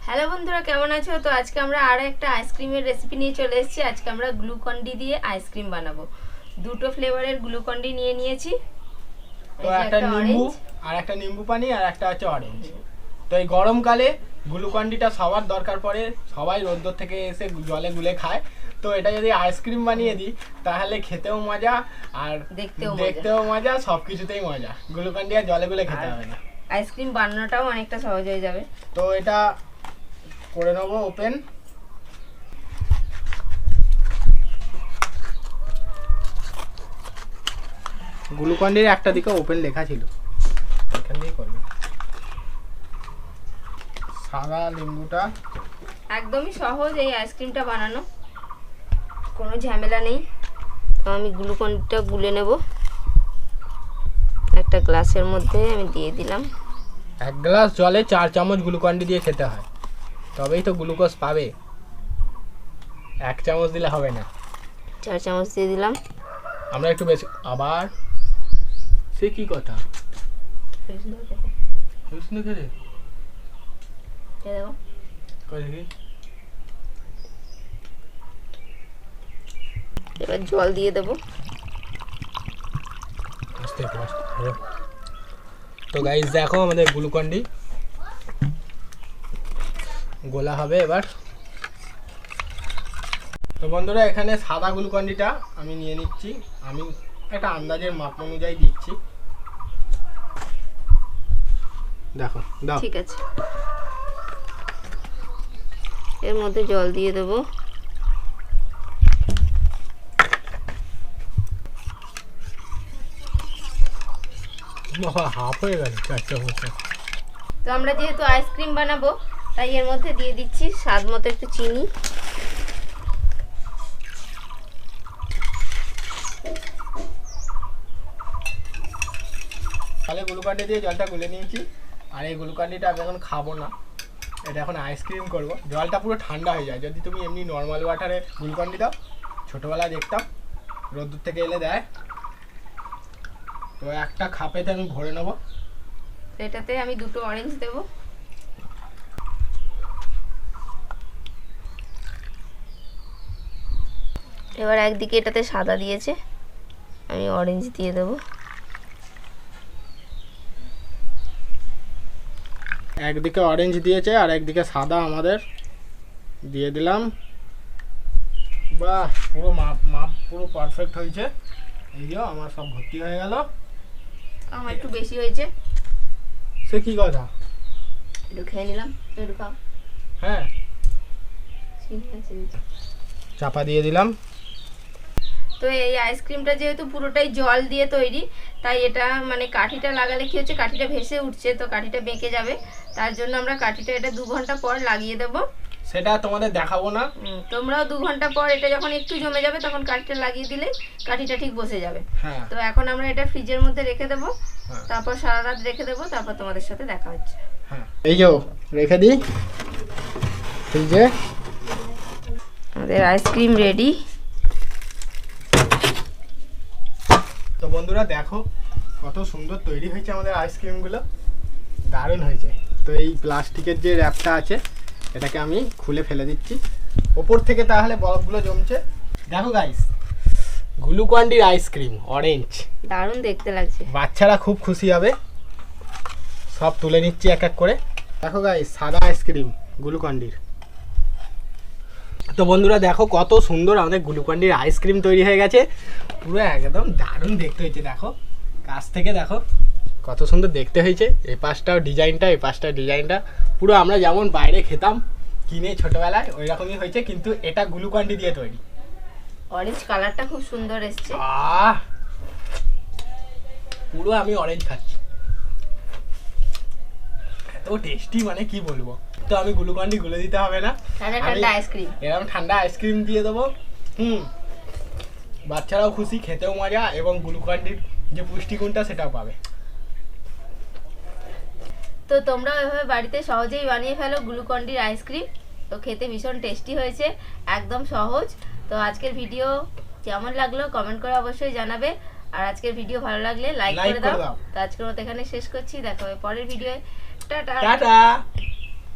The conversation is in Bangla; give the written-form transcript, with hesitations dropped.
হ্যালো বন্ধুরা, কেমন আছো? তো আজকে আমরা আরো একটা আইসক্রিমের রেসিপি নিয়ে চলে এসেছি। আজকে আমরা গ্লুকন-ডি দিয়ে আইসক্রিম বানাবো। দুটো ফ্লেভারের গ্লুকন-ডি নিয়ে নিয়েছি। তো একটা নিম্বু আর একটা নিম্বু পানি আর একটা হচ্ছে অরেঞ্জ। তো এই গরমকালে গ্লুকন-ডিটা সবার দরকার পড়ে, সবাই রোদ্দুর থেকে এসে জলে গুলে খায়। তো এটা যদি আইসক্রিম বানিয়ে দিই তাহলে খেতেও মজা আর দেখতেও মজা, সবকিছুতেই মজা। গ্লুকন-ডি আর জলে গুলে খেতে হবে না, আইসক্রিম বানানোটাও অনেকটা সহজ হয়ে যাবে। তো এটা করে নেবো ওপেন। গ্লুকন-ডির একটা দিকে ওপেন লেখা ছিল, এখান দিয়েই করবে। সাদা লিম্বুটা একদমই সহজ এই আইসক্রিমটা বানানো, কোনো ঝামেলা নেই। তো আমি গ্লুকন-ডিটা গুলে নেব। একটা গ্লাসের মধ্যে আমি দিয়ে দিলাম। 1 গ্লাস জলে 4 চামচ গ্লুকন-ডি দিয়ে খেতে হয়, তবেই তো গ্লুকোজ পাবে। 1 চামচ দিলে হবে না। 4 চামচ দিয়ে দিলাম। আমরা একটু বেশি। আবার সে কি কথা? এবার জল দিয়ে দেবো। তো গাইস দেখো আমাদের গ্লুকন-ডি গোলা হবে এবার। তো বন্ধুরা এখানে সাদা গ্লুকন-ডিটা আমি নিয়ে নিচ্ছি। আমি একটা আন্দাজের মাপ অনুযায়ী দিচ্ছি, দেখো দাও। ঠিক আছে, এর মধ্যে জল দিয়ে দেবো। হাফ হয়ে গেল 4 চামচ। তো আমরা যেহেতু আইসক্রিম বানাবো তাই এর মধ্যে দিয়ে দিচ্ছি স্বাদ মতো একটু চিনি। তাহলে গ্লুকন-ডি দিয়ে জলটা গুলে নিয়েছি। আর এই গ্লুকন-ডিটা আমি এখন খাবো না, এটা এখন আইসক্রিম করব। জলটা পুরো ঠান্ডা হয়ে যায়। যদি তুমি এমনি নর্মাল ওয়াটারে গ্লুকন-ডি দাও, ছোটোবেলায় দেখতাম রোদ্দুর থেকে এলে দেয়। তো একটা খাপেতে আমি ভরে নেবো। এটাতে আমি দুটো অরেঞ্জ দেব। এবার একদিকে এটাতে সাদা দিয়েছে, আমি অরেঞ্জ দিয়ে দেব। একদিকে অরেঞ্জ দিয়েছে আর একদিকে সাদা আমাদের দিয়ে দিলাম। বাহ, পুরো মাপ পুরো পারফেক্ট হয়েছে। এই যে আমার সব ভর্তি হয়ে গেল। আমার একটু বেশি হয়েছে। সে কি কথা? একটু খেয়ে নিলাম। একটু খাও। হ্যাঁ, চাপা দিয়ে দিলাম। তো এই আইসক্রিমটা যেহেতু পুরোটাই জল দিয়ে তৈরি, তাই এটা মানে কাঠিটা লাগালে কি হচ্ছে, কাঠিটা ভেসে উঠছে, তো কাঠিটা বেঁকে যাবে। তার জন্য আমরা কাঠিটা এটা 2 ঘন্টা পর লাগিয়ে দেব। সেটা তোমাদের দেখাবো না। তোমরাও 2 ঘন্টা পর এটা যখন একটু জমে যাবে তখন কাঠিটা লাগিয়ে দিলে কাঠিটা ঠিক বসে যাবে। হ্যাঁ। তো এখন আমরা এটা ফ্রিজের মধ্যে রেখে দেব। তারপর সারা রাত রেখে দেব, তারপর তোমাদের সাথে দেখা হচ্ছে। হ্যাঁ, এই যে রেখে দিই ফ্রিজে। আমাদের আইসক্রিম রেডি। তো বন্ধুরা দেখো কত সুন্দর তৈরি হয়েছে আমাদের আইসক্রিমগুলো, দারুণ হয়েছে। তো এই প্লাস্টিকের যে র্যাপটা আছে এটাকে আমি খুলে ফেলে দিচ্ছি ওপর থেকে, তাহলে বরফগুলো জমছে। দেখো গাইস, গ্লুকন-ডির আইসক্রিম অরেঞ্জ, দারুণ দেখতে লাগছে। বাচ্চারা খুব খুশি হবে। সব তুলে নিচ্ছি এক এক করে। দেখো গাইস, সাদা আইসক্রিম গ্লুকন-ডির। তো বন্ধুরা দেখো কত সুন্দর আমাদের গ্লুকন-ডির আইসক্রিম তৈরি হয়ে গেছে। পুরো একদম দারুণ দেখতে হয়েছে। দেখো কাছ থেকে দেখো কত সুন্দর দেখতে হয়েছে। এই পাশটাও ডিজাইনটা, এই পাশটাও ডিজাইনটা পুরো আমরা যেমন বাইরে খেতাম কিনে ছোটবেলায় ওই রকমই হয়েছে, কিন্তু এটা গ্লুকন-ডি দিয়ে তৈরি। অরেঞ্জ কালারটা খুব সুন্দর এসছে। পুরো আমি অরেঞ্জ খাচ্ছি, এত টেস্টি মানে কি বলবো। তো আমি গ্লুকন-ডি গুলে দিতে হবে না, ঠান্ডা আইসক্রিম, এরকম ঠান্ডা আইসক্রিম দিয়ে দেবো। বাচ্চারাও খুশি, খেতেও মজা, এবং গ্লুকন-ডির যে পুষ্টিগুণটা সেটাও পাবে। তো তোমরা এভাবে বাড়িতে সহজেই বানিয়ে ফেলো গ্লুকন-ডির আইসক্রিম। তো খেতে ভীষণ টেস্টি হয়েছে, একদম সহজ। তো আজকের ভিডিও কেমন লাগলো কমেন্ট করে অবশ্যই জানাবে। আর আজকের ভিডিও ভালো লাগলে লাইক করে দাও। তো আজকের মতো এখানে শেষ করছি, দেখা হবে পরের ভিডিওয়ে। টাটা।